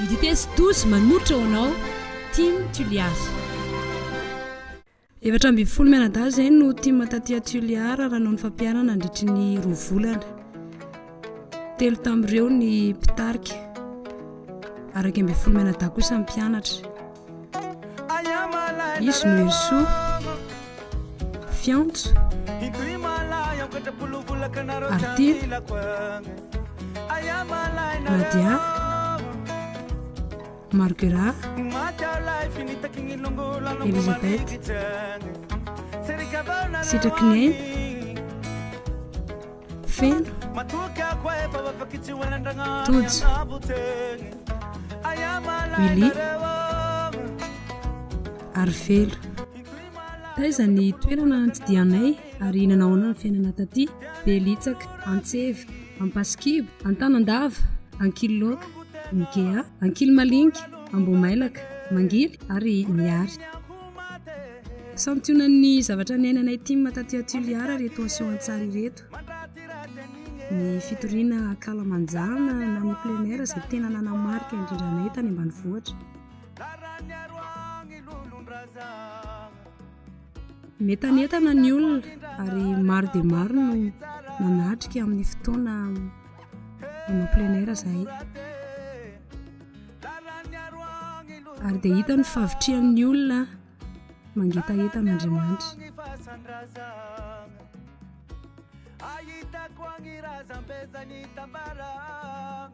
vitesse 12 manotra anao Team Tuliar. Efatra amby folo mianadahy zay no Team Tatia Tuliar raha no fampianana andritry ny 2 volana. 3 tamin'ireo ny mpitarika. Araky amby folo mianadahy kosa mpianatra. Izy no Erso, Fiantso, Artir, Nadia, Marguera, Elisabeth, Sitrakinen, Feno, Tojo, Willy, Arvelo. Taiza ny toerana antidianay ary nanao fiainana taty Belitsaka, Antseva, Ampaskibo, Antanandava, Ankililoka, Mikea, Ankilimalinky, Ambomailaka, Mangily ary Miary. Santionan'ny zavatra niainanay Team Tatia Tuliar reto aseho an-tsary reto. Ny fitoriana akalamanjana na ny plein air izay tena nanamarika indrindranay tany ambanivohitra. Metanetana ny olona ary maro dia maro no nanatrika amin'ny fotoana manao plein air izay. Ary dia hita ny fahavitrihan'ny olona mangetahetan'Andriamanitra.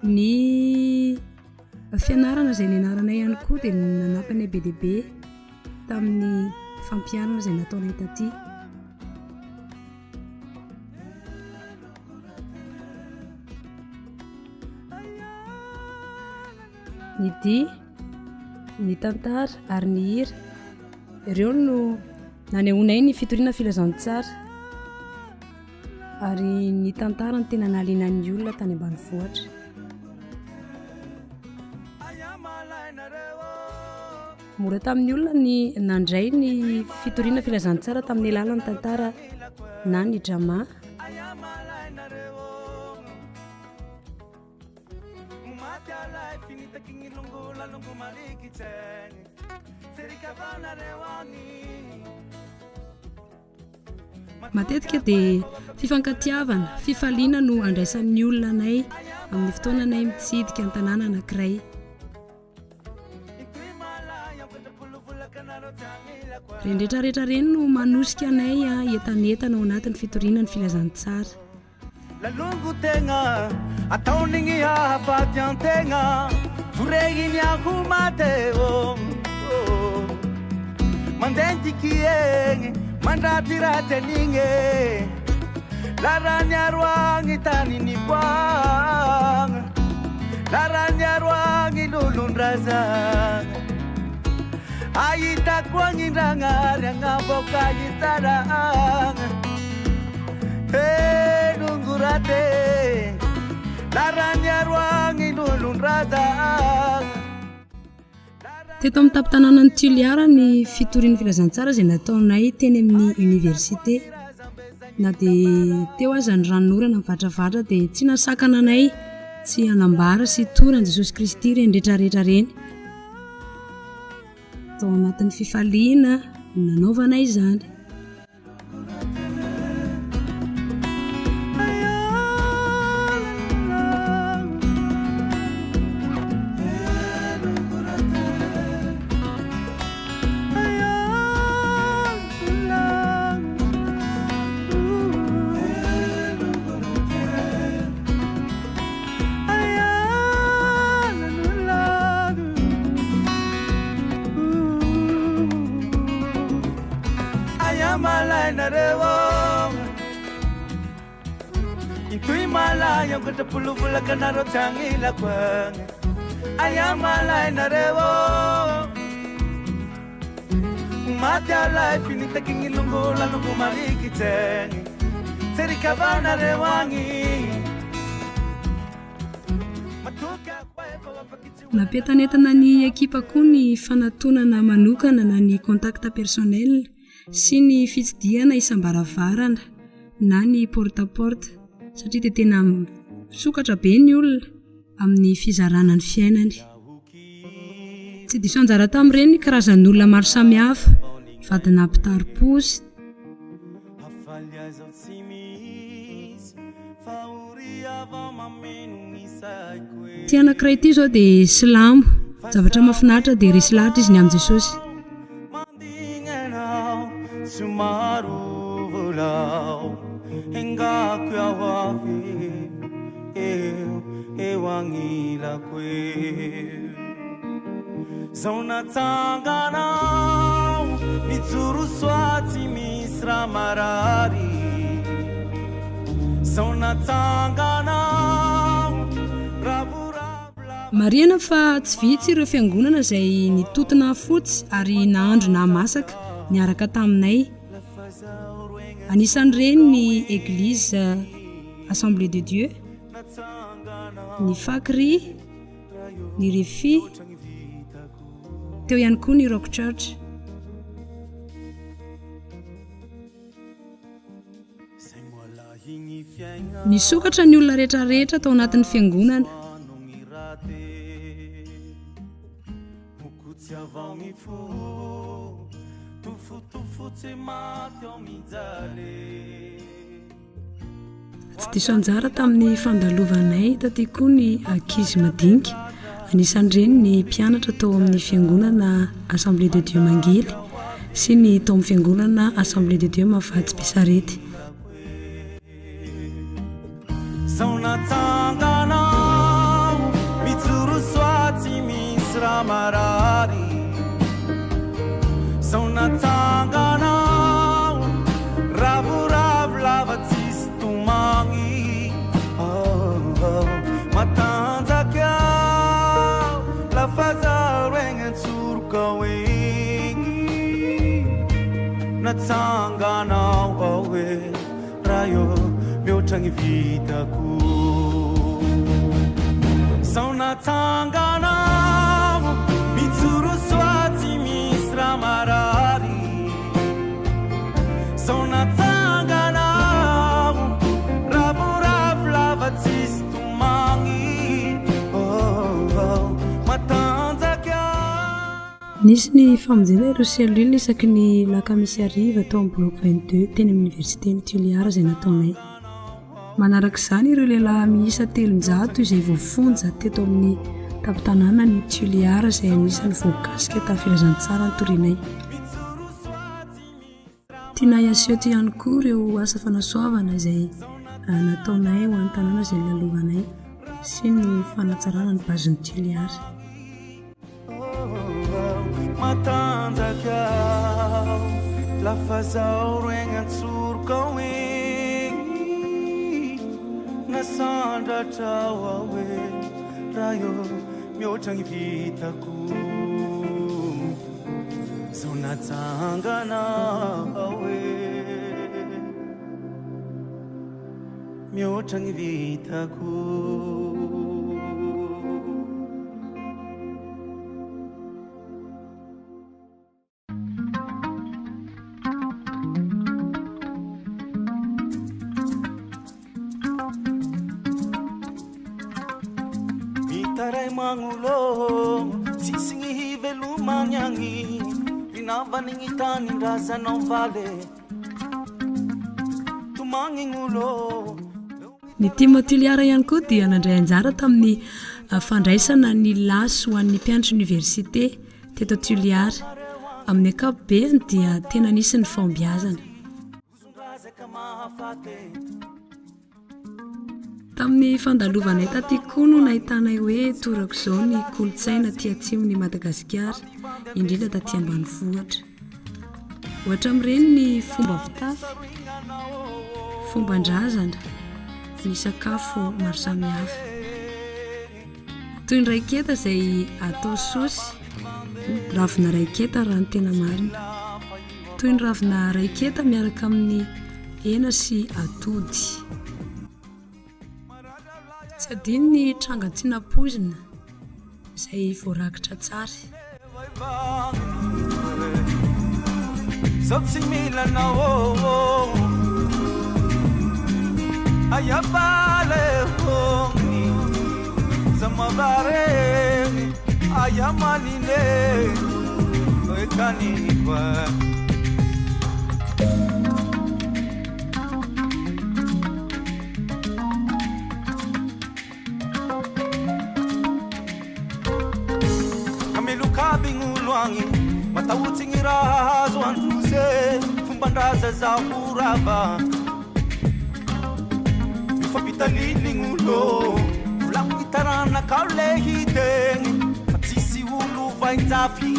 Ny fianarana izay nianaranay ihany koa dia nanampinay be dia be tamin'ny fampianana izay nataonay taty. Ny dia, ny tantara ary ny hira, ireo no nanehoanay ny fitoriana filazantsara ary ny tantara ny tena nahaliana ny olona tany ambanivohitra. Mora tamin'ny olona ny nandray ny fitoriana filazantsara tamin'ny alalan'ny tantara na ny drama. Matetika dia fifankatiavana, fifaliana no andraisan'ny olona anay amin'ny fotoana anay mitsidika an-tanàna anankiray. Rendretrarehetra reny no manosika anay entanetana ao anatin'ny fitoriana ny filazantsara. Lalongo tegna ataon'igny hahafaty an-tegna voregny ahomate mandendiky egny mandratiraty an'igny larany aroagny tany niboagna larany aroagny lolondrazagna ahitako agnindragnary agnavoaka hitaragna nungurate larany aroagny lolondrazagna. Teto amin'ny tampon-tanànan'ny Tuliar ny fitoriana filazantsara izay nataonay teny amin'ny université. Na dia teo aza ny ranorana mivatravatra dia tsy nasakana anay tsy hanambara sy toran'i Jesosy Kristy rendretrarehetra reny. Tao anatin'ny fifaliana nanaovana izany. Nampitanetana ny ekipa koa ny fanatonana manokana na ny contact personnel sy ny fitsidiana isam-baravarana na ny porte à porte satria dia tena sokatra be ny olona amin'ny fizarana ny fiainany. tsy diso anjara tamin'ireny ny karazan'olona maro samihafa vadina mpitariposy ty anankiray ity zao dia silamo zavatra mahafinaritra dia resy lahatra izy ny amin'i Jesosy zao natsanganao mijoro soaty misy raha marary zao natsanganao mariana fa tsy vitsy ireo fiangonana izay nitotona fotsy ary nahandro na masaka niaraka taminay anisan'ireny ny église Assemblée de Dieu ny Fakry ny Refi teo ihany koa ny Rock Church nisokatra ny olona rehetrarehetra tao anatin'ny fiangonana tsy diso anjara tamin'ny fandalovanay taty koa ny ankizy madinika anisan'ireny ny mpianatra tao amin'ny fiangonana Assemblée de Dieu Mangily sy ny tao amin'ny fiangonana Assemblée de Dieu Mahafatsy Besarety zao natsanganao mijoro soaty misy raha marary zao natsanganao ravoravo lava tsisy tomagny matanjaka lafa zaho egny antsoroka egny natsanganao aoe raha io mihoatra ny vitako zao natsanganao mijoro soaty misy raha marary zao natsanganao ravoravo lava tsisy tomagny matanjaka nisy ny famonjena ireo cellule isaky ny lakamisy ariva tao amin'ny bloc 22 teny amin'ny université ny Tuliara izay nataonay manaraka izany ireo lehilahy miisa 300 izay voafonja teto amin'ny tapitanàna ny Tuliara izay anisan'ny voakasika tamin'ny filazantsara ny torinay tianay aseho ihany koa ireo asa fanasoavana izay nataonay ho an'ny tanàna izay lalovanay sy ny fanatsarana ny bazin'ny Tuliara matanjaka lafa zaho roegny antsoroka egny nasandratrao aoe raha io mihoatra ny vitako zao natsangana aoe mihoatra ny vitako taray magnulo tsisy ny hivelomany agny rinavany ny tanin-drazanao vale tomagnignulo ny Timothy Liara ihany koa dia nandray anjara tamin'ny fandraisana ny lasy ho an'ny mpianatra université teto Tuliara amin'ny ankapobeny dia tena nisy ny fombiazana tamin'ny fandalovanay taty koa no nahitanay hoe torako izao ny kolotsaina ty atsimon'ny Madagasikara indrindra taty ambanivohitra ohatra amin'ireny ny fomba fitafy fomban-drazana ny sakafo maro samihafa toy ny raiketa izay atao sosy ravina raiketa raha ny tena marina toy ny ravina raiketa miaraka amin'ny hena sy atody tsy adino ny trangatsinapozina izay voarakitra tsara zao tsy milanao ayabale honi zamavare ayamanine ekaniva kamelukabingulwangi matawutsingirazo anduse fumbandraza zahurava mifapitalilingulo ulangitarana kaulehiteng matsisi ulu vainzafi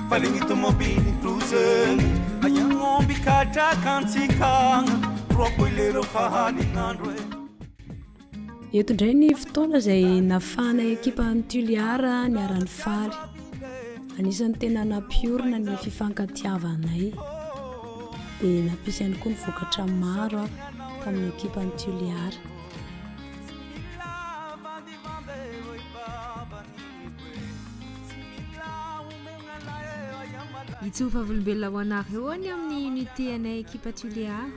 falingitomobili truseng ayangombi katrakansikang rokoilero fahalinandre eto indray ny fotoana izay nafana ekipa ny tuliara ny aran'ny faly anisan'ny tena nampiorina ny fifankatiavanay dia nampisy ihany koa ny vokatra maro tamin'ny ekipa ny tuliara itsofa volombelona ho anareo any amin'ny unité anay ekipa tuliara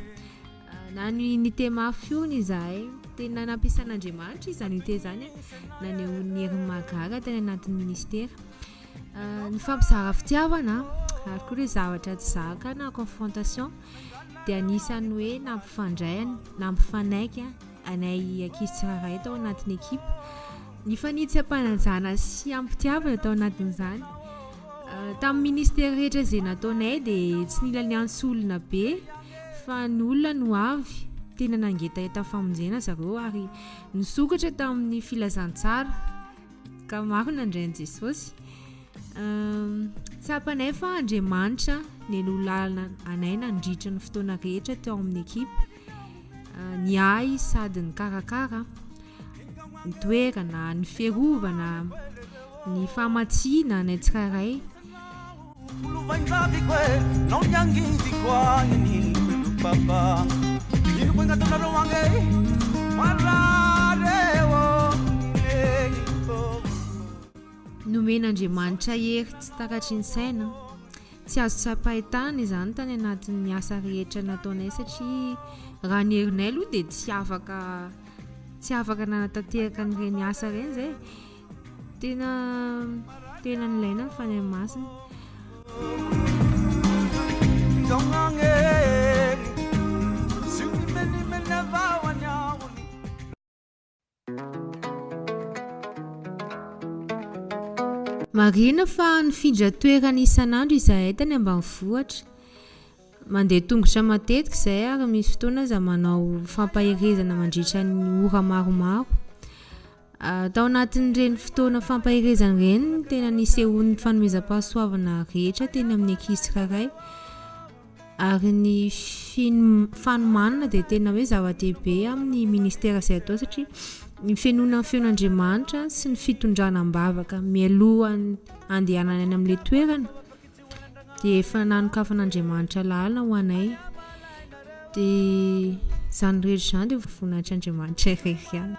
na ny unité mafiony izahay tena nampisan'Andriamanitra izany unité zany naneo ny herin'ny mahagaga teny anatin'ny ministera ny fampizara fitiavana ary koa hoe zavatra tsy zaka na confrontation dia anisany hoe nampifandray nampifanaiky anay ankizy tsirairay tao anatin'ny ekipa ny fanitsam-panajana sy ampitiavana tao anatin'izany tamin'ny ministera rehetra izay nataonay dia tsy nila ny antsolona be fa ny olona no avy tena nangetaheta famonjena zareo ary nisokatra tamin'ny filazantsara ka maro nandrain'i Jesosy tsapanay fa Andriamanitra ny lalana anay nandritra ny fotoana rehetra teo amin'ny ekipa ny ay sady ny karakara ny toerana ny fiarovana ny famatsiana ny tsirairay papa ino koa ignatonareo agny marareo nomen'Andriamanitra hery tsy takatry ny saina tsy azo tsapahitana izany tany anatin'ny asa rehetra nataonay satria raha ny herinay aloha dia tsy afaka nanatanteraka n'ireny asa ireny zay tena nilaina ny fanahy masina marina fa nifindra toerana isan'andro izahay tany ambanivohitra mandeha tongotra matetika izay ary misy fotoana za manao fampaherezana mandritra ny ora maromaro tao anatin'ireny fotoana fampaherezana ireny tena nisehoan'ny fanomezam-pahasoavana rehetra teny amin'ny ankizy tsirairay ary ny fanomanana dia tena hoe zava-dehibe amin'ny ministera izay atao satria ny fiainona ny feon'Andriamanitra sy ny fitondrana am-bavaka mialohan'ny andehanana any amin'ilay toerana dia efa nanokafan'Andriamanitra lalina ho anay dia izany rehetra izany dia voninahitry'Andriamanitra irery ihany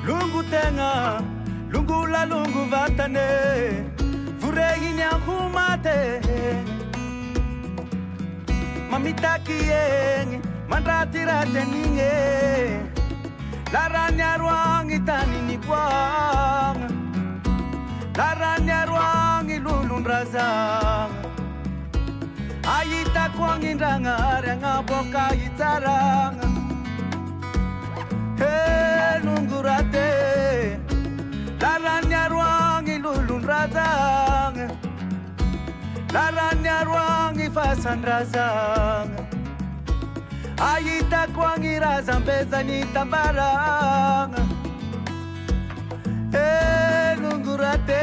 lungu tenga lungu la lungu vatane vuregini akumate mamitaki yengi mandratirate ninge laranya ruangi tanini kwanga laranya ruangi lulundrazanga ayita kwangi ndanga renga boka itaranga lungurate laranya ruangi lulundrazanga laranya ruangi fasandrazanga ayita kwangi razambezani tambaranga lungurate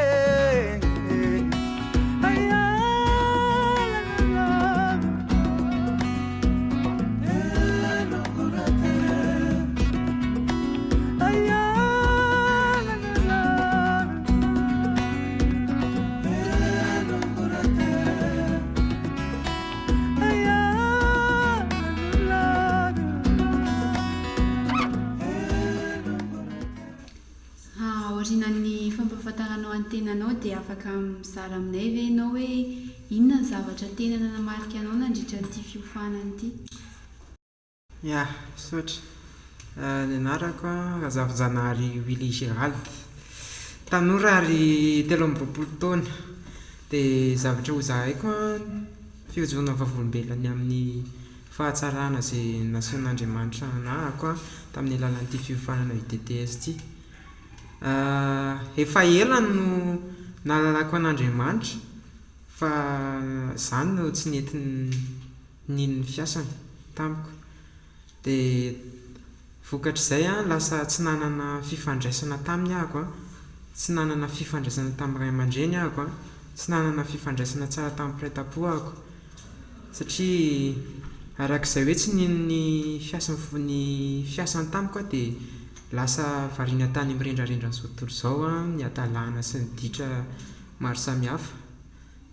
Orinan'ny fampafantaranao antenanao dia afaka mizara aminay ve ianao hoe inona ny zavatra tena nanamarika anao nandritra n'ity fiofanana ity? Ya, sotra. Ny anarako Razafjanahary Willy Gérald. Tanora ary 13 taona. Dia zavatra ho zahaiko fihojoana vavolombelany amin'ny fahatsarana izay nasian'Andriamanitra nahako tamin'ny alalan'ity fiofanana UTTS ity. Efa ela no nahalalako an'Andriamanitra fa izany no tsy nentiny nin'ny fiasany tamiko. Dia vokatr'izay lasa tsy nanana fifandraisana taminy ahako, tsy nanana fifandraisana tamin'ny ray aman-dreny ahako, tsy nanana fifandraisana tsara tamin'ny mpiray-tam-po ahako, satria arak'izay hoe tsy nin'ny fiasany tamiko dia lasa variana tany mirendrarendra n'izao tontolo izao ny atalana sy ny ditra maro samihafa.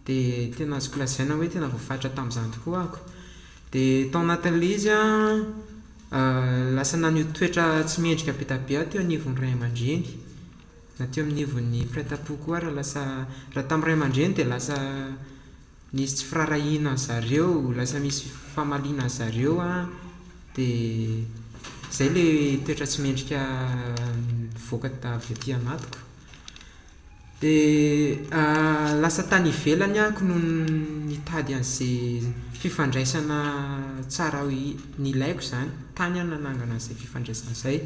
Dia tena azoko lazaina hoe tena voafatra tamin'izany tokoa ahako. Dia tao anatin'ilay izy lasa nanio toetra tsy mendrika be dia be teo anivon'ny ray aman-dreny, na teo amin'nivon'ny mpiray-tam-po koa raha tamin'ny ray aman-dreny dia lasa nisy tsy firarahiana zareo, lasa misy famaliana zareo dia izay ilay toetra tsy mendrika voaka avy aty anatiko. Dia lasa tany ivelany ahako no nitady an'izay fifandraisana tsara nilaiko izany, tany aho nanangana an'izay fifandraisana izay.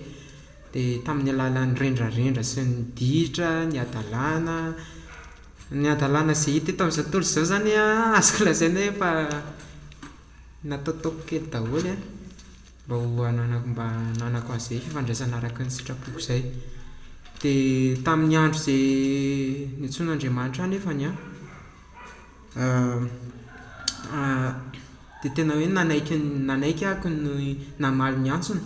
Dia tamin'ny alalan'ny rendrarendra sy ny ditra, ny adalana izay hita tamin'izao tontolo izao izany azoko lazaina hoe efa nataotaoko kely daholo mba nanako an'izay fifandraisana araka ny sitrapoko izay. Dia tamin'ny andro izay nitsoin'Andriamanitra nefany dia tena hoe nanaiky ahako no namaly ny antsony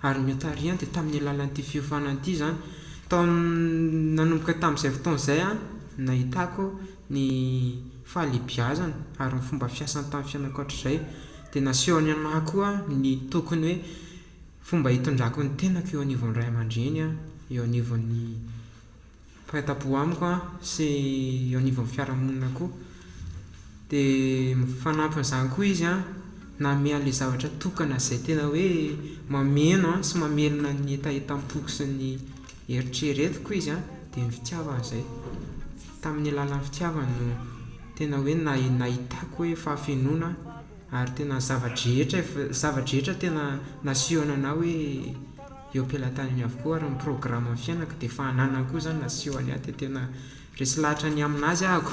ary miotariana. Dia tamin'ny alalan'ity fiofanana ity izany nanomboka tamin'izay fotoana izay nahitako ny fahalebiazana ary ny fomba fiasany tamin'ny fiainako hatrizay. Dia nasehony anahy koa ny tokony hoe fomba hitondrako ny tenako eo anivon'ny ray aman-dreny, eo anivon'ny mpiray-tam-po amiko sy eo anivon'ny fiarahamonina koa. Dia fanampy an'izany koa izy name an'ilay zavatra tokana izay tena hoe mameno sy mamelona ny etaetam-poko sy ny eritreretiko izy dia ny fitiavana izay. Tamin'ny alalan'ny fitiavana no tena hoe nahitako hoe fahafenoana ary tena zavadrehetra tena nasehona anahy hoe eo am-pelantaniny avokoa ary ny programme amin'ny fiainako. Dia fahanana koa izany nasehony ahy dia tena resy lahatra ny aminazy ahako.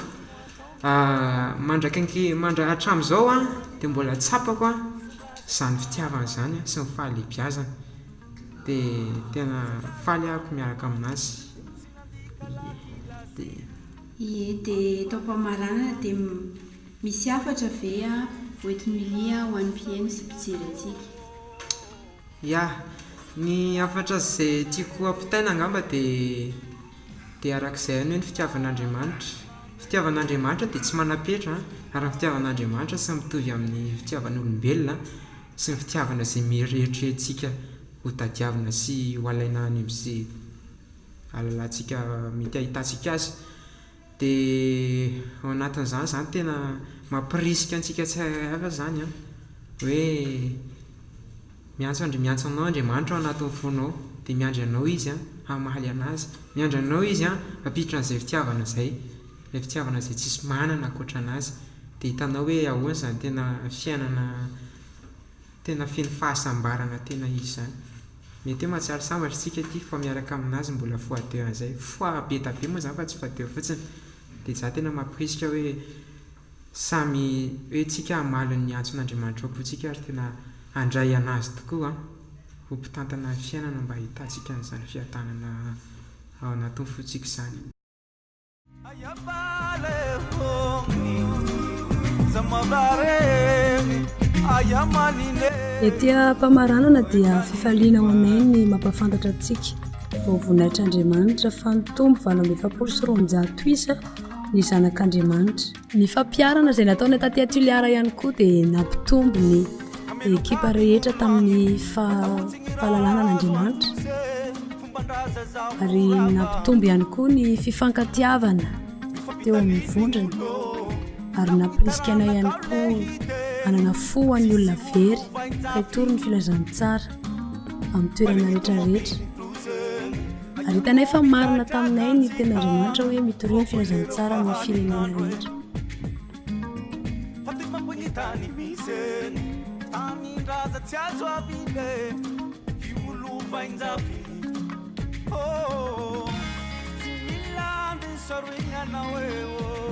Mandra hatramin'izao dia mbola tsapako izany fitiavana izany sy ny fahalebiazana. Dia tena faly ahako miaraka aminazy. Dia tao am-pamaranana dia misy hafatra ve voentiny milia ho an'ny mpihaino sy mpijery antsika? Ya, ny hafatra izay tiako ampitaina angamba dia arak'izay hoe ny fitiavan'Andriamanitra. Fitiavan'Andriamanitra dia tsy manapetra ary ny fitiavan'Andriamanitra sy mitovy amin'ny fitiavan'olombelona sy ny fitiavana izay mieritreritsika ho tadiavina sy ho alaina any amin'izay alalantsika mety ahitantsika azy. Dia ao anatin'izany izany tena mampirisika antsika tsy hafa izany hoe miantso anao Andriamanitra ao anatin'ny fonao dia miandry anao izy hamaly anazy, miandry anao izy hampiditra an'izay fitiavana izay, ilay fitiavana izay tsisy manana ankoatra anazy. Dia hitanao hoe ahoana izany tena fiainana tena feno fahasambarana tena izy izany. Mety hoe mahatsiaro sambatra isika ity fa miaraka aminazy mbola foadeo an'izay, be da be moa izany fa tsy foadeo fotsiny. Dia izaho tena mampirisika hoe samy hoe tsika hamaly ny antson'Andriamanitra aopotsika ary tena handray anazy tokoa ho mpitantana ny fiainana mba hitantsika an'izany fiatanana ao anatin'ny fotsika izany. Etya mpamaranana dia fifaliana ho anay ny mampafantatra antsika ho voninahitran'Andriamanitra fa ny tombo 27 isa ny zanak'Andriamanitra. Ny fampiarana izay nataony taty Tuliara ihany koa dia nampitombo ny ekipa rehetra tamin'ny fahalalana n'Andriamanitra ary nampitombo ihany koa ny fifankatiavana teo amin'ny vondrona. ary nampirisikana ihany koa anana fo an'ny olona very ka hitory ny filazantsara amin'ny toerana rehetrarehetra ary hitanay fa marina taminay ny ten'Andriamanitra hoe mitory ny filazantsara amin'ny firenena rehetra. Tany misy tamindraza tsy azo avile iolovainjaby tsy milandy saroignanao eo